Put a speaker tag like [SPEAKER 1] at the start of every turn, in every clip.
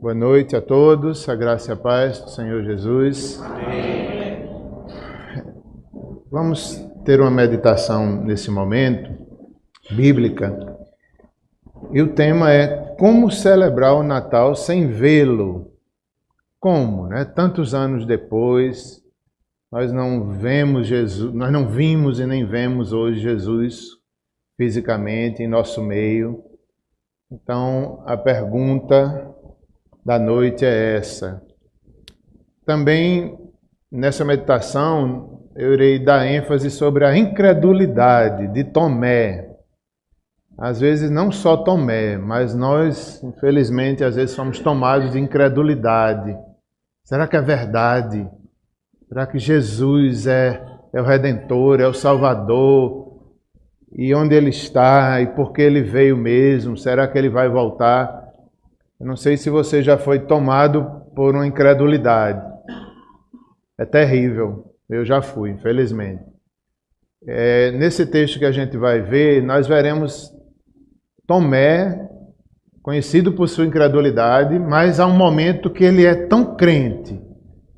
[SPEAKER 1] Boa noite a todos, a graça e a paz do Senhor Jesus. Amém. Vamos ter uma meditação nesse momento, bíblica, e o tema é como celebrar o Natal sem vê-lo. Como, né? Tantos anos depois, nós não vemos Jesus, nós não vimos e nem vemos hoje Jesus fisicamente em nosso meio. Então, a pergunta da noite é essa. Também, nessa meditação, eu irei dar ênfase sobre a incredulidade de Tomé. Às vezes, não só Tomé, mas nós, infelizmente, às vezes somos tomados de incredulidade. Será que é verdade? Será que Jesus é o Redentor, é o Salvador? E onde Ele está? E por que Ele veio mesmo? Será que Ele vai voltar? Eu não sei se você já foi tomado por uma incredulidade. É terrível. Eu já fui, infelizmente. Nesse texto que a gente vai ver, nós veremos Tomé, conhecido por sua incredulidade, mas há um momento que ele é tão crente.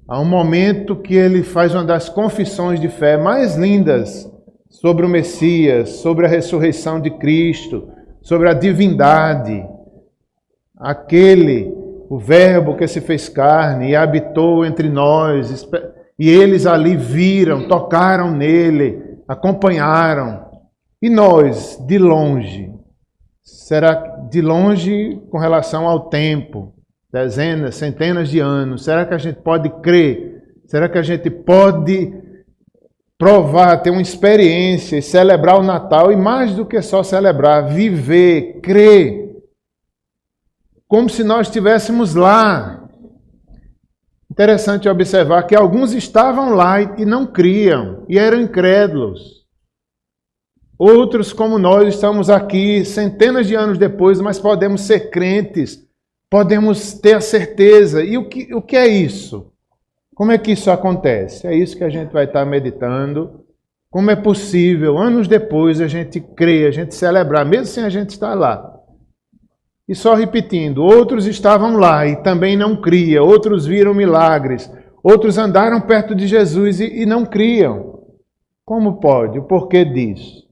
[SPEAKER 1] Há um momento que ele faz uma das confissões de fé mais lindas sobre o Messias, sobre a ressurreição de Cristo, sobre a divindade. O verbo que se fez carne e habitou entre nós, e eles ali viram, tocaram nele, acompanharam. E nós, de longe, será de longe com relação ao tempo, dezenas, centenas de anos, será que a gente pode crer? Será que a gente pode provar, ter uma experiência e celebrar o Natal, e mais do que só celebrar, viver, crer, como se nós estivéssemos lá? Interessante observar que alguns estavam lá e não criam, e eram incrédulos. Outros, como nós, estamos aqui centenas de anos depois, mas podemos ser crentes, podemos ter a certeza. E o que é isso? Como é que isso acontece? É isso que a gente vai estar meditando. Como é possível, anos depois, a gente crer, a gente celebrar, mesmo sem a gente estar lá. E só repetindo, outros estavam lá e também não criam, outros viram milagres, outros andaram perto de Jesus e não criam. Como pode? O porquê disso?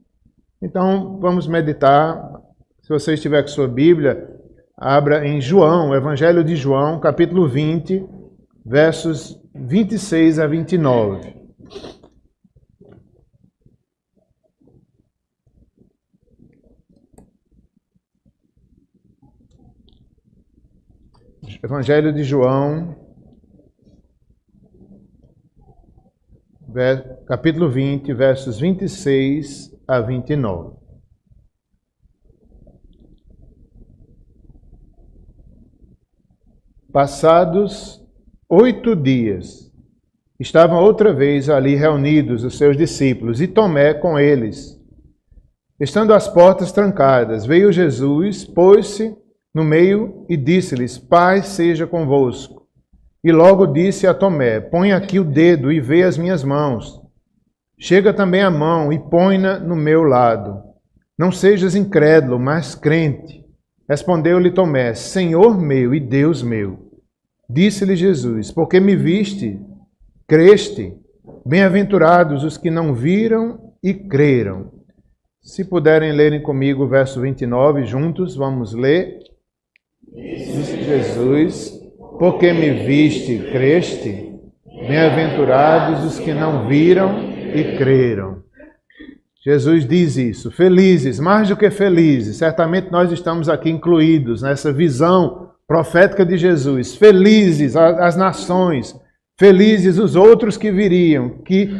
[SPEAKER 1] Então, vamos meditar. Se você estiver com sua Bíblia, abra em João, o Evangelho de João, capítulo 20, versos 26 a 29. Evangelho de João, capítulo 20, versos 26 a 29. Passados 8 dias, estavam outra vez ali reunidos os seus discípulos, e Tomé com eles. Estando as portas trancadas, veio Jesus, pôs-se no meio e disse-lhes: Paz seja convosco. E logo disse a Tomé: Põe aqui o dedo e vê as minhas mãos. Chega também a mão e põe-na no meu lado. Não sejas incrédulo, mas crente. Respondeu-lhe Tomé: Senhor meu e Deus meu. Disse-lhe Jesus: Porque me viste, creste. Bem-aventurados os que não viram e creram. Se puderem lerem comigo o verso 29 juntos, vamos ler. Disse Jesus: Porque me viste, creste. Bem-aventurados os que não viram e creram. Jesus diz isso. Felizes, mais do que felizes. Certamente nós estamos aqui incluídos nessa visão profética de Jesus. Felizes as nações, felizes os outros que viriam, que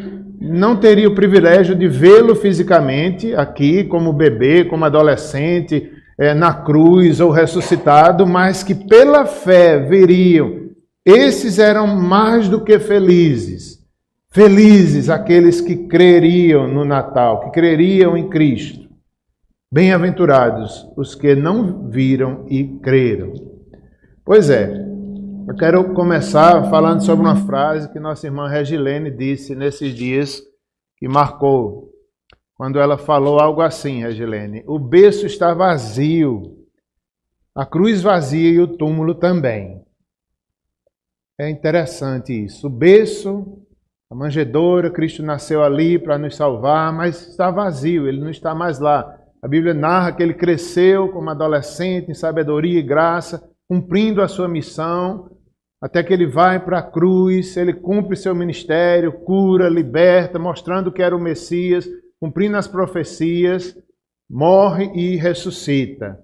[SPEAKER 1] não teriam o privilégio de vê-lo fisicamente aqui, como bebê, como adolescente, na cruz ou ressuscitado, mas que pela fé viriam. Esses eram mais do que felizes. Felizes aqueles que creriam no Natal, que creriam em Cristo. Bem-aventurados os que não viram e creram. Pois é, eu quero começar falando sobre uma frase que nossa irmã Regilene disse nesses dias, que marcou. Quando ela falou algo assim, Regilene: o berço está vazio, a cruz vazia e o túmulo também. É interessante isso. O berço, a manjedoura, Cristo nasceu ali para nos salvar, mas está vazio, ele não está mais lá. A Bíblia narra que ele cresceu como adolescente em sabedoria e graça, cumprindo a sua missão, até que ele vai para a cruz, ele cumpre seu ministério, cura, liberta, mostrando que era o Messias, cumprindo as profecias, morre e ressuscita.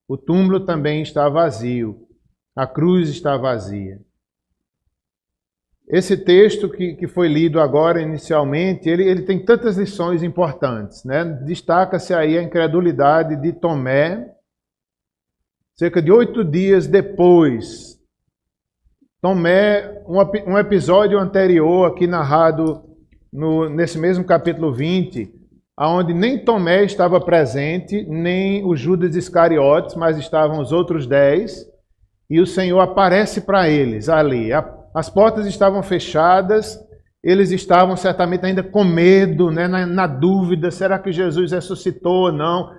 [SPEAKER 1] O túmulo também está vazio, a cruz está vazia. Esse texto que foi lido agora inicialmente, ele tem tantas lições importantes, né? Destaca-se aí a incredulidade de Tomé. Cerca de 8 dias depois, Tomé, um episódio anterior aqui narrado nesse mesmo capítulo 20, onde nem Tomé estava presente, nem o Judas Iscariotes, mas estavam os outros 10, e o Senhor aparece para eles ali. As portas estavam fechadas, eles estavam certamente ainda com medo, né, na dúvida, será que Jesus ressuscitou ou não?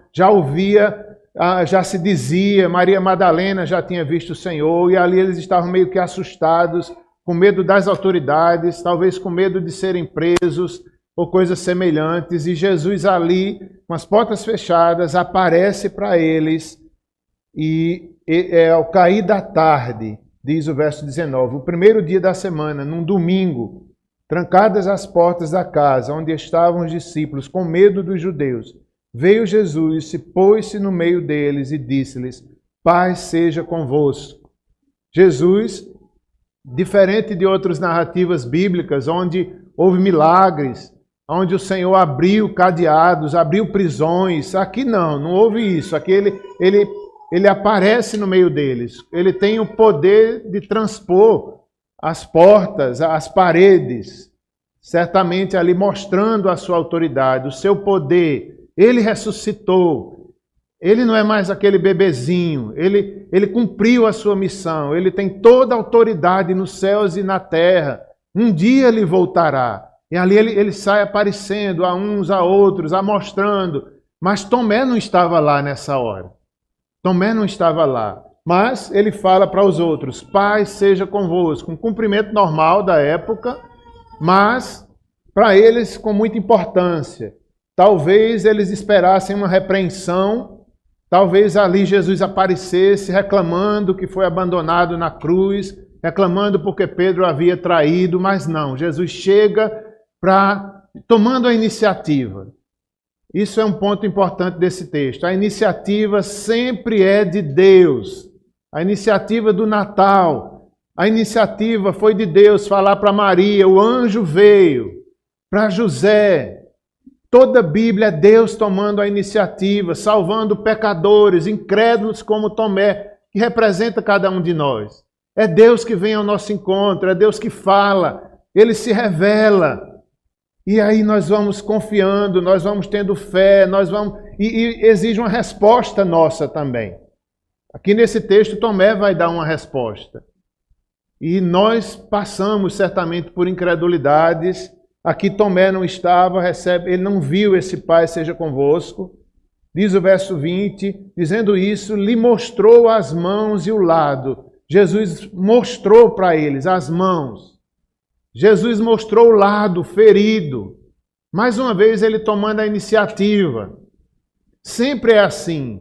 [SPEAKER 1] Já se dizia, Maria Madalena já tinha visto o Senhor, e ali eles estavam meio que assustados, com medo das autoridades, talvez com medo de serem presos ou coisas semelhantes, e Jesus ali, com as portas fechadas, aparece para eles, e ao cair da tarde, diz o verso 19, o primeiro dia da semana, num domingo, trancadas as portas da casa onde estavam os discípulos, com medo dos judeus, veio Jesus, se pôs-se no meio deles e disse-lhes, paz seja convosco. Jesus, diferente de outras narrativas bíblicas, onde houve milagres, onde o Senhor abriu cadeados, abriu prisões, aqui não houve isso. Aqui ele aparece no meio deles. Ele tem o poder de transpor as portas, as paredes, certamente ali mostrando a sua autoridade, o seu poder. Ele ressuscitou. Ele não é mais aquele bebezinho. Ele cumpriu a sua missão. Ele tem toda a autoridade nos céus e na terra. Um dia ele voltará. E ali ele sai aparecendo a uns, a outros, mostrando. Mas Tomé não estava lá nessa hora. Tomé não estava lá, mas ele fala para os outros, paz seja convosco, um cumprimento normal da época, mas para eles com muita importância. Talvez eles esperassem uma repreensão, talvez ali Jesus aparecesse reclamando que foi abandonado na cruz, reclamando porque Pedro havia traído, mas não, Jesus chega tomando a iniciativa. Isso é um ponto importante desse texto. A iniciativa sempre é de Deus. A iniciativa do Natal. A iniciativa foi de Deus falar para Maria. O anjo veio para José. Toda a Bíblia é Deus tomando a iniciativa, salvando pecadores, incrédulos como Tomé, que representa cada um de nós. É Deus que vem ao nosso encontro, é Deus que fala, Ele se revela. E aí nós vamos confiando, nós vamos tendo fé, e exige uma resposta nossa também. Aqui nesse texto, Tomé vai dar uma resposta. E nós passamos certamente por incredulidades. Aqui Tomé não estava, ele não viu esse Pai seja convosco. Diz o verso 20, dizendo isso, lhe mostrou as mãos e o lado. Jesus mostrou para eles as mãos. Jesus mostrou o lado ferido. Mais uma vez ele tomando a iniciativa. Sempre é assim.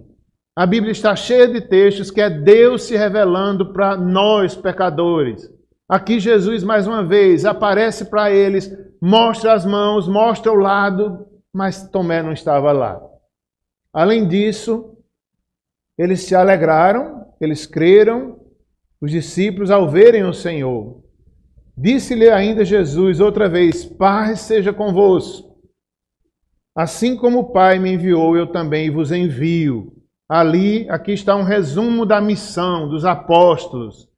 [SPEAKER 1] A Bíblia está cheia de textos que é Deus se revelando para nós, pecadores. Aqui Jesus, mais uma vez, aparece para eles, mostra as mãos, mostra o lado, mas Tomé não estava lá. Além disso, eles se alegraram, eles creram, os discípulos ao verem o Senhor. Disse-lhe ainda Jesus outra vez, paz seja convosco. Assim como o Pai me enviou, eu também vos envio. Aqui está um resumo da missão dos apóstolos.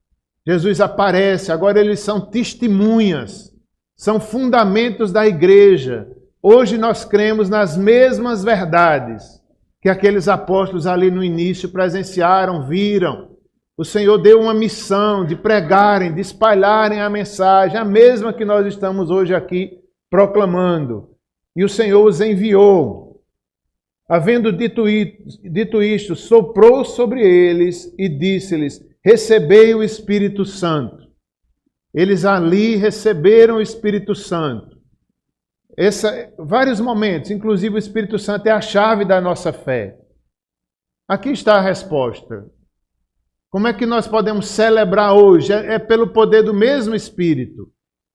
[SPEAKER 1] Jesus aparece, agora eles são testemunhas, são fundamentos da igreja. Hoje nós cremos nas mesmas verdades que aqueles apóstolos ali no início presenciaram, viram. O Senhor deu uma missão de pregarem, de espalharem a mensagem, a mesma que nós estamos hoje aqui proclamando. E o Senhor os enviou. Havendo dito isto, soprou sobre eles e disse-lhes: recebei o Espírito Santo. Eles ali receberam o Espírito Santo. Vários momentos, inclusive o Espírito Santo é a chave da nossa fé. Aqui está a resposta. Como é que nós podemos celebrar hoje? É pelo poder do mesmo Espírito,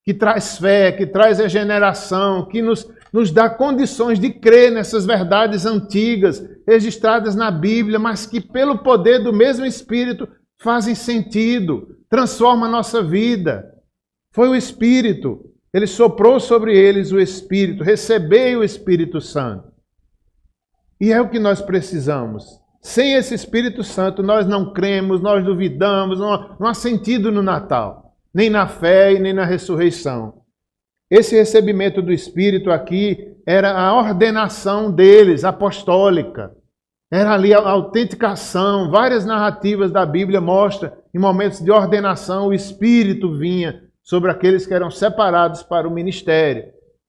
[SPEAKER 1] que traz fé, que traz regeneração, que nos dá condições de crer nessas verdades antigas, registradas na Bíblia, mas que pelo poder do mesmo Espírito fazem sentido, transforma a nossa vida. Foi o Espírito. Ele soprou sobre eles o Espírito, recebei o Espírito Santo. E é o que nós precisamos. Sem esse Espírito Santo, nós não cremos, nós duvidamos, não há sentido no Natal, nem na fé e nem na ressurreição. Esse recebimento do Espírito aqui era a ordenação deles, apostólica. Era ali a autenticação. Várias narrativas da Bíblia mostram, em momentos de ordenação, o Espírito vinha sobre aqueles que eram separados para o ministério.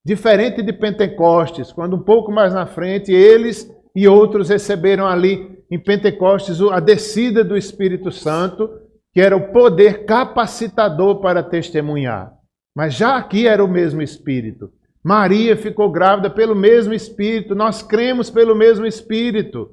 [SPEAKER 1] Diferente de Pentecostes, quando um pouco mais na frente, eles e outros receberam ali em Pentecostes a descida do Espírito Santo, que era o poder capacitador para testemunhar. Mas já aqui era o mesmo Espírito. Maria ficou grávida pelo mesmo Espírito. Nós cremos pelo mesmo Espírito.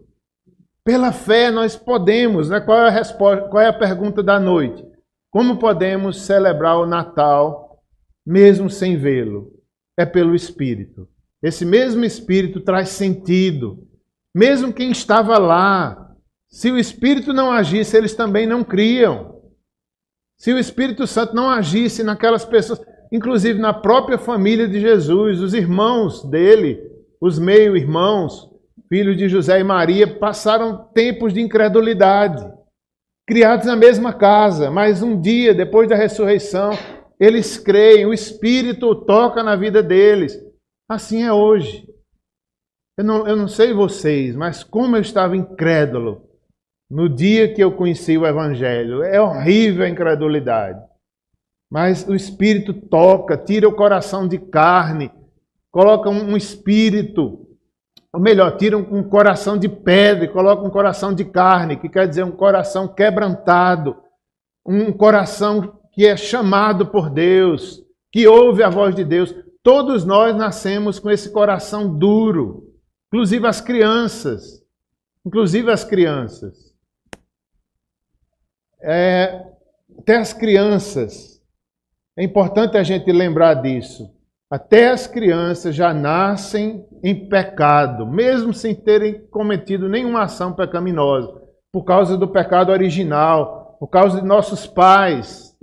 [SPEAKER 1] Pela fé nós podemos, né? Qual é a resposta? Qual é a pergunta da noite? Como podemos celebrar o Natal mesmo sem vê-lo? É pelo Espírito. Esse mesmo Espírito traz sentido. Mesmo quem estava lá, se o Espírito não agisse, eles também não criam. Se o Espírito Santo não agisse naquelas pessoas, inclusive na própria família de Jesus, os irmãos dele, os meio-irmãos, filhos de José e Maria, passaram tempos de incredulidade, criados na mesma casa, mas um dia, depois da ressurreição, eles creem, o Espírito toca na vida deles. Assim é hoje. Eu não sei vocês, mas como eu estava incrédulo no dia que eu conheci o Evangelho. É horrível a incredulidade. Mas o Espírito toca, tira o coração de carne, coloca um espírito, ou melhor, tira um coração de pedra e coloca um coração de carne, que quer dizer um coração quebrantado, um coração que é chamado por Deus, que ouve a voz de Deus. Todos nós nascemos com esse coração duro, inclusive as crianças. Até as crianças. É importante a gente lembrar disso. Até as crianças já nascem em pecado, mesmo sem terem cometido nenhuma ação pecaminosa, por causa do pecado original, por causa de nossos pais,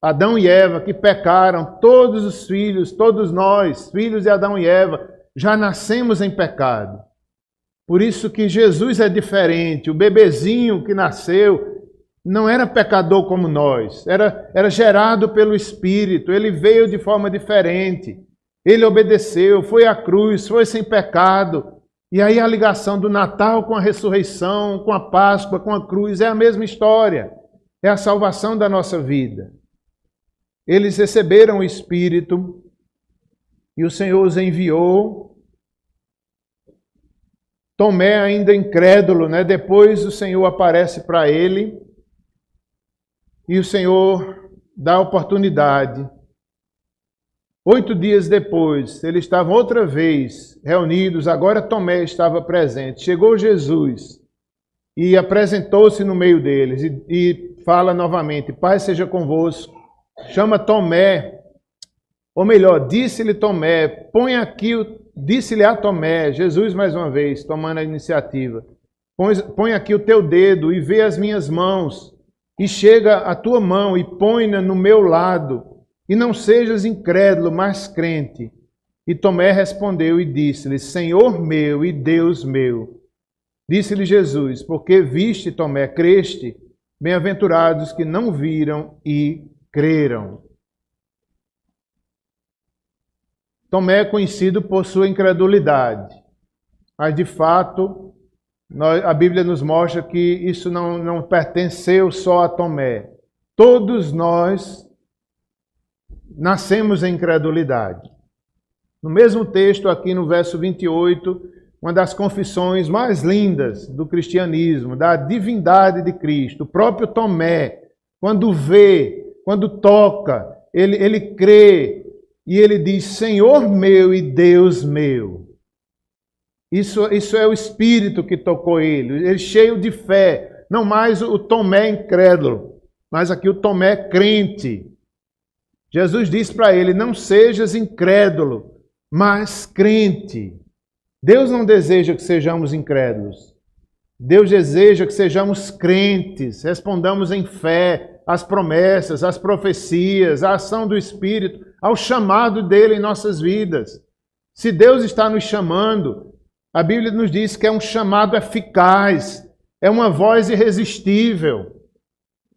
[SPEAKER 1] Adão e Eva, que pecaram. Todos os filhos, todos nós, filhos de Adão e Eva, já nascemos em pecado. Por isso que Jesus é diferente. O bebezinho que nasceu não era pecador como nós, era gerado pelo Espírito, ele veio de forma diferente, ele obedeceu, foi à cruz, foi sem pecado. E aí a ligação do Natal com a ressurreição, com a Páscoa, com a cruz, é a mesma história, é a salvação da nossa vida. Eles receberam o Espírito e o Senhor os enviou. Tomé ainda incrédulo, né? Depois o Senhor aparece para ele. E o Senhor dá oportunidade. 8 dias depois, eles estavam outra vez reunidos, agora Tomé estava presente. Chegou Jesus e apresentou-se no meio deles e fala novamente: Paz seja convosco. Chama Tomé, ou melhor, disse-lhe Tomé, disse-lhe a Tomé, Jesus mais uma vez, tomando a iniciativa: Põe aqui o teu dedo e vê as minhas mãos. E chega a tua mão e põe-na no meu lado, e não sejas incrédulo, mas crente. E Tomé respondeu e disse-lhe: Senhor meu e Deus meu. Disse-lhe Jesus: Porque viste, Tomé, creste? Bem-aventurados que não viram e creram. Tomé é conhecido por sua incredulidade, mas de fato a Bíblia nos mostra que isso não pertenceu só a Tomé. Todos nós nascemos em incredulidade. No mesmo texto, aqui no verso 28, uma das confissões mais lindas do cristianismo, da divindade de Cristo. O próprio Tomé, quando vê, quando toca, ele crê e ele diz: Senhor meu e Deus meu. Isso é o Espírito que tocou ele cheio de fé. Não mais o Tomé incrédulo, mas aqui o Tomé crente. Jesus disse para ele: não sejas incrédulo, mas crente. Deus não deseja que sejamos incrédulos. Deus deseja que sejamos crentes, respondamos em fé às promessas, às profecias, à ação do Espírito, ao chamado dele em nossas vidas. Se Deus está nos chamando, a Bíblia nos diz que é um chamado eficaz, é uma voz irresistível.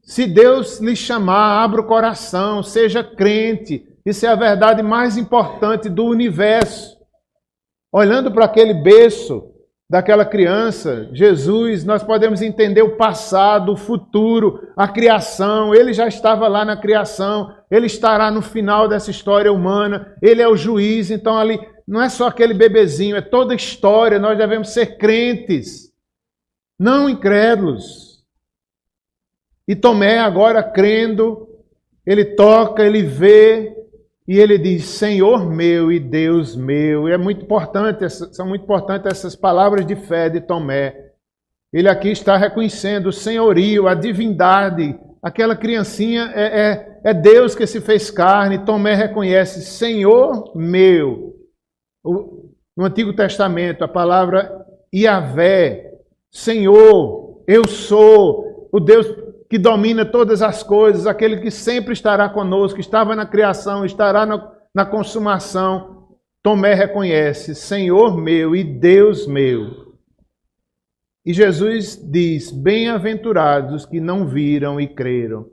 [SPEAKER 1] Se Deus lhe chamar, abra o coração, seja crente. Isso é a verdade mais importante do universo. Olhando para aquele berço daquela criança, Jesus, nós podemos entender o passado, o futuro, a criação. Ele já estava lá na criação, ele estará no final dessa história humana, ele é o juiz. Então ali não é só aquele bebezinho, é toda a história. Nós devemos ser crentes, não incrédulos. E Tomé agora crendo, ele toca, ele vê, e ele diz: Senhor meu e Deus meu. E é muito importante, são muito importantes essas palavras de fé de Tomé. Ele aqui está reconhecendo o senhorio, a divindade. Aquela criancinha é Deus que se fez carne. Tomé reconhece: Senhor meu. No Antigo Testamento, a palavra Yahvé, Senhor, eu sou, o Deus que domina todas as coisas, aquele que sempre estará conosco, estava na criação, estará na consumação. Tomé reconhece: Senhor meu e Deus meu. E Jesus diz: bem-aventurados os que não viram e creram.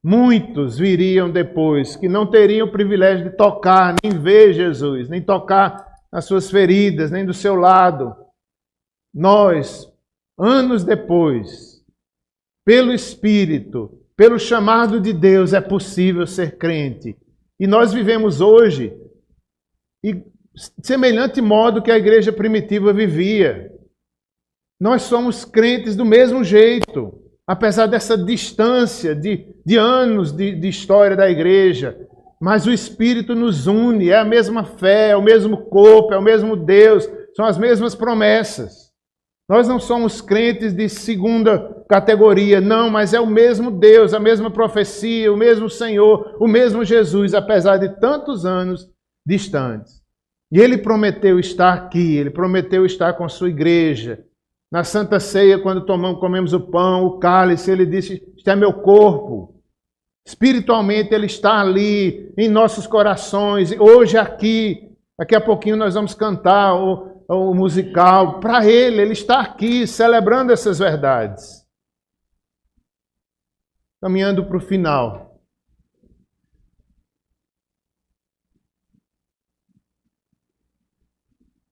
[SPEAKER 1] Muitos viriam depois, que não teriam o privilégio de tocar, nem ver Jesus, nem tocar nas suas feridas, nem do seu lado. Nós, anos depois, pelo Espírito, pelo chamado de Deus, é possível ser crente. E nós vivemos hoje de semelhante modo que a igreja primitiva vivia. Nós somos crentes do mesmo jeito, apesar dessa distância de anos de história da igreja. Mas o Espírito nos une, é a mesma fé, é o mesmo corpo, é o mesmo Deus, são as mesmas promessas. Nós não somos crentes de segunda categoria, não, mas é o mesmo Deus, a mesma profecia, o mesmo Senhor, o mesmo Jesus, apesar de tantos anos distantes. E Ele prometeu estar aqui, Ele prometeu estar com a sua igreja. Na Santa Ceia, quando comemos o pão, o cálice, Ele disse: este é meu corpo. Espiritualmente Ele está ali, em nossos corações, hoje aqui. Daqui a pouquinho nós vamos cantar o musical. Para Ele está aqui, celebrando essas verdades. Caminhando para o final.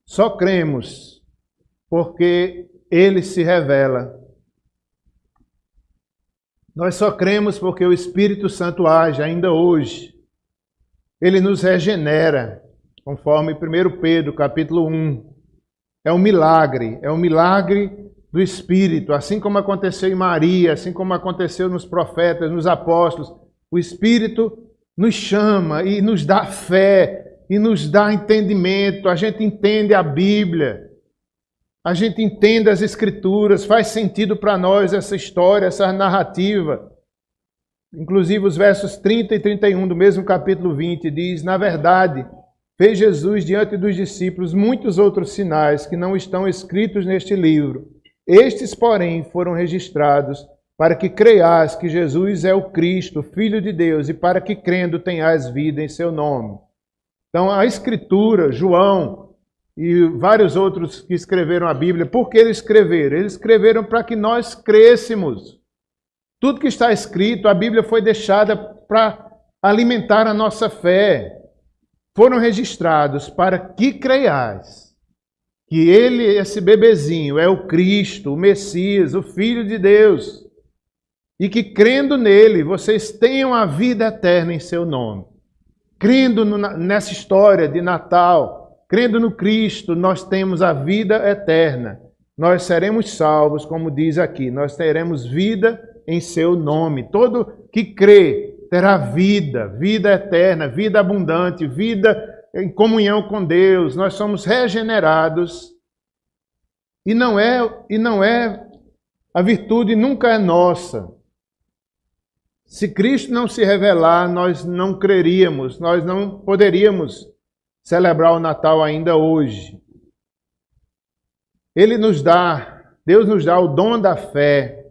[SPEAKER 1] Só cremos porque Ele se revela. Nós só cremos porque o Espírito Santo age ainda hoje. Ele nos regenera, conforme 1 Pedro, capítulo 1. É um milagre do Espírito, assim como aconteceu em Maria, assim como aconteceu nos profetas, nos apóstolos. O Espírito nos chama e nos dá fé e nos dá entendimento. A gente entende a Bíblia, a gente entende as Escrituras, faz sentido para nós essa história, essa narrativa. Inclusive os versos 30 e 31 do mesmo capítulo 20 diz: na verdade, fez Jesus diante dos discípulos muitos outros sinais que não estão escritos neste livro. Estes, porém, foram registrados para que creias que Jesus é o Cristo, Filho de Deus, e para que crendo tenhais vida em seu nome. Então a Escritura, João e vários outros que escreveram a Bíblia, por que eles escreveram? Eles escreveram para que nós crêssemos. Tudo que está escrito, a Bíblia foi deixada para alimentar a nossa fé. Foram registrados para que creiais que Ele, esse bebezinho, é o Cristo, o Messias, o Filho de Deus. E que crendo nele, vocês tenham a vida eterna em seu nome. Crendo nessa história de Natal, crendo no Cristo, nós temos a vida eterna. Nós seremos salvos, como diz aqui, nós teremos vida em seu nome. Todo que crê terá vida, vida eterna, vida abundante, vida em comunhão com Deus. Nós somos regenerados e não é a virtude nunca é nossa. Se Cristo não se revelar, nós não creríamos, nós não poderíamos celebrar o Natal ainda hoje. Deus nos dá o dom da fé.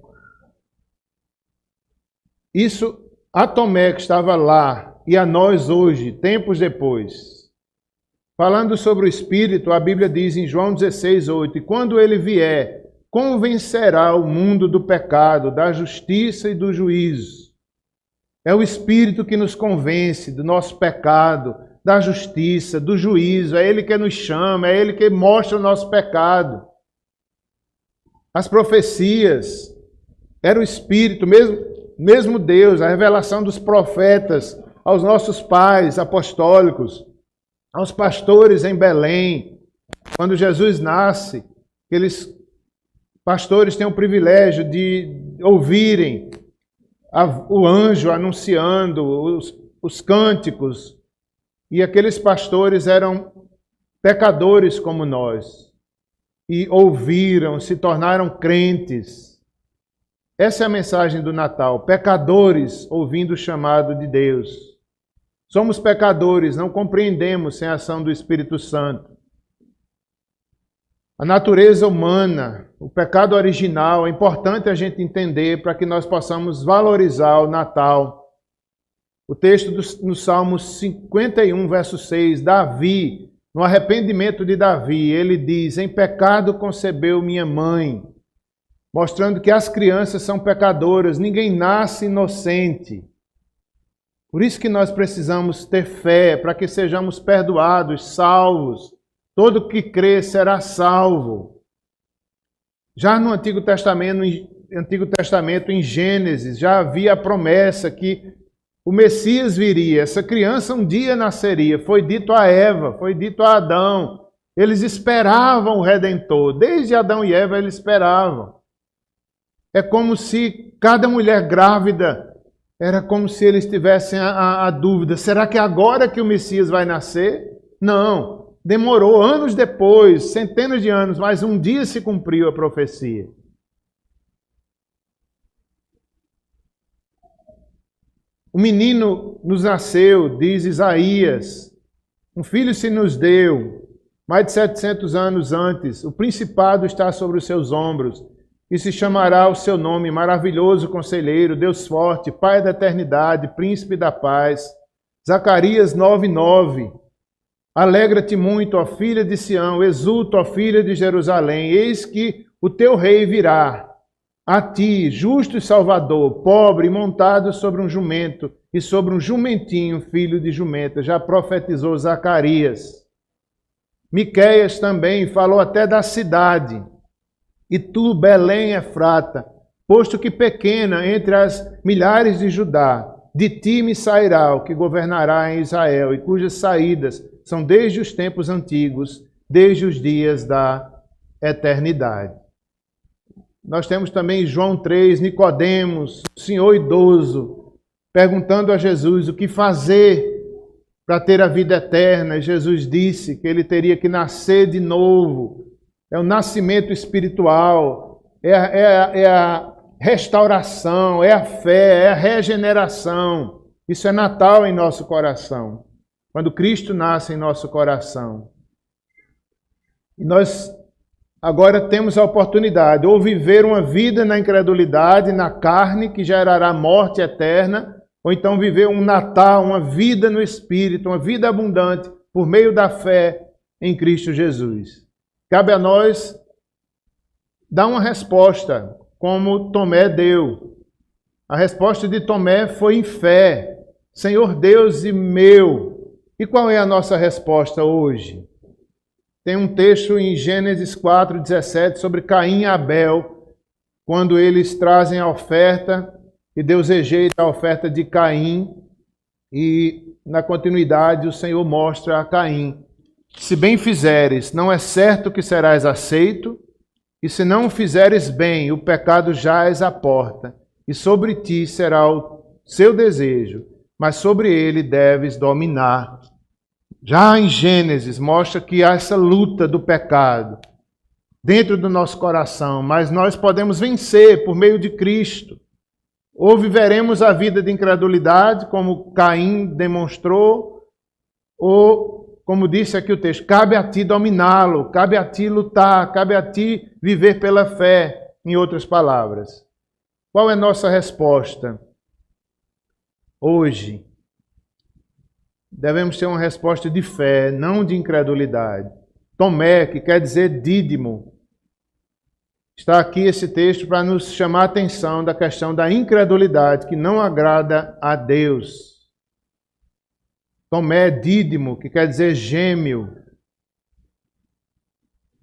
[SPEAKER 1] Isso a Tomé que estava lá e a nós hoje, tempos depois. Falando sobre o Espírito, a Bíblia diz em João 16:8, e quando ele vier, convencerá o mundo do pecado, da justiça e do juízo. É o Espírito que nos convence do nosso pecado, da justiça, do juízo. É Ele que nos chama, é Ele que mostra o nosso pecado. As profecias, era o Espírito, mesmo Deus, a revelação dos profetas aos nossos pais apostólicos, aos pastores em Belém. Quando Jesus nasce, aqueles pastores têm o privilégio de ouvirem o anjo anunciando os cânticos. E aqueles pastores eram pecadores como nós. E ouviram, se tornaram crentes. Essa é a mensagem do Natal. Pecadores ouvindo o chamado de Deus. Somos pecadores, não compreendemos sem a ação do Espírito Santo. A natureza humana, o pecado original, é importante a gente entender para que nós possamos valorizar o Natal. O texto no Salmo 51, verso 6, Davi, no arrependimento de Davi, ele diz, em pecado concebeu minha mãe, mostrando que as crianças são pecadoras, ninguém nasce inocente. Por isso que nós precisamos ter fé, para que sejamos perdoados, salvos. Todo que crê será salvo. Já no Antigo Testamento, em Gênesis, já havia a promessa que o Messias viria, essa criança um dia nasceria. Foi dito a Eva, foi dito a Adão. Eles esperavam o Redentor. Desde Adão e Eva eles esperavam. É como se cada mulher grávida, era como se eles tivessem a dúvida, será que é agora que o Messias vai nascer? Não. Demorou anos depois, centenas de anos, mas um dia se cumpriu a profecia. O menino nos nasceu, diz Isaías, um filho se nos deu, mais de 700 anos antes, o principado está sobre os seus ombros, e se chamará o seu nome, maravilhoso conselheiro, Deus forte, Pai da eternidade, príncipe da paz. Zacarias 9:9. Alegra-te muito, ó filha de Sião, exulta, ó filha de Jerusalém, eis que o teu rei virá a ti, justo e salvador, pobre, montado sobre um jumento e sobre um jumentinho, filho de jumenta. Já profetizou Zacarias. Miqueias também falou até da cidade. E tu, Belém Efrata, posto que pequena entre as milhares de Judá, de ti me sairá o que governará em Israel, e cujas saídas são desde os tempos antigos, desde os dias da eternidade. Nós temos também João 3, Nicodemos, senhor idoso, perguntando a Jesus o que fazer para ter a vida eterna. E Jesus disse que ele teria que nascer de novo. É o nascimento espiritual, é a restauração, é a fé, é a regeneração. Isso é Natal em nosso coração, quando Cristo nasce em nosso coração. E nós agora temos a oportunidade, ou viver uma vida na incredulidade, na carne, que gerará morte eterna, ou então viver um Natal, uma vida no Espírito, uma vida abundante, por meio da fé em Cristo Jesus. Cabe a nós dar uma resposta, como Tomé deu. A resposta de Tomé foi em fé. Senhor Deus e meu. E qual é a nossa resposta hoje? Tem um texto em Gênesis 4:17 sobre Caim e Abel, quando eles trazem a oferta e Deus rejeita a oferta de Caim. E na continuidade o Senhor mostra a Caim Se bem fizeres, não é certo que serás aceito, e se não fizeres bem, o pecado jaz à porta, e sobre ti será o seu desejo, mas sobre ele deves dominar. Já em Gênesis mostra que há essa luta do pecado dentro do nosso coração, mas nós podemos vencer por meio de Cristo. Ou viveremos a vida de incredulidade, como Caim demonstrou, ou, como disse aqui o texto, cabe a ti dominá-lo, cabe a ti lutar, cabe a ti viver pela fé, em outras palavras. Qual é a nossa resposta? Hoje, devemos ter uma resposta de fé, não de incredulidade. Tomé, que quer dizer Dídimo, está aqui esse texto para nos chamar a atenção da questão da incredulidade, que não agrada a Deus. Tomé, Dídimo, que quer dizer gêmeo.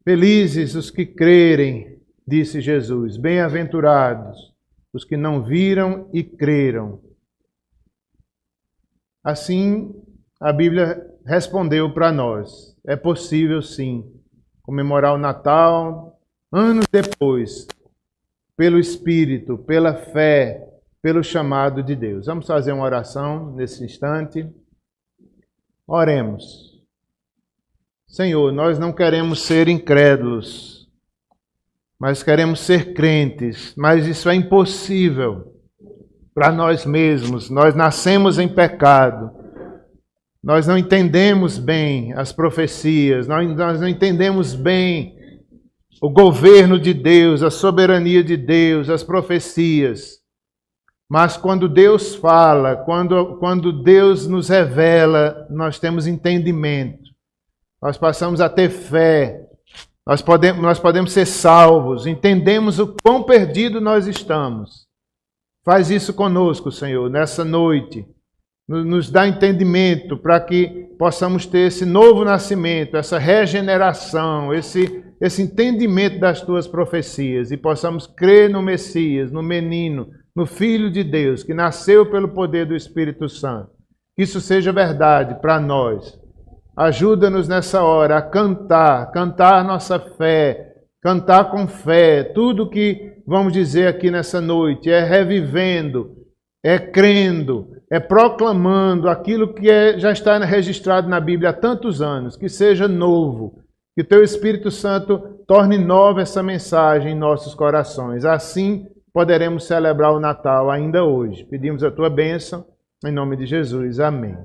[SPEAKER 1] Felizes os que crerem, disse Jesus. Bem-aventurados os que não viram e creram. Assim, a Bíblia respondeu para nós. É possível, sim, comemorar o Natal anos depois, pelo Espírito, pela fé, pelo chamado de Deus. Vamos fazer uma oração nesse instante. Oremos. Senhor, nós não queremos ser incrédulos, mas queremos ser crentes, mas isso é impossível para nós mesmos. Nós nascemos em pecado. Nós não entendemos bem as profecias, nós não entendemos bem o governo de Deus, a soberania de Deus, as profecias. Mas quando Deus fala, quando Deus nos revela, nós temos entendimento. Nós passamos a ter fé. Nós podemos ser salvos. Entendemos o quão perdido nós estamos. Faz isso conosco, Senhor, nessa noite. Nos dá entendimento para que possamos ter esse novo nascimento, essa regeneração, esse entendimento das tuas profecias e possamos crer no Messias, no menino, no Filho de Deus, que nasceu pelo poder do Espírito Santo. Que isso seja verdade para nós. Ajuda-nos nessa hora a cantar nossa fé, cantar com fé. Tudo que vamos dizer aqui nessa noite é revivendo, é crendo, é proclamando aquilo que já está registrado na Bíblia há tantos anos, que seja novo, que o Teu Espírito Santo torne nova essa mensagem em nossos corações. Assim poderemos celebrar o Natal ainda hoje. Pedimos a Tua bênção, em nome de Jesus. Amém.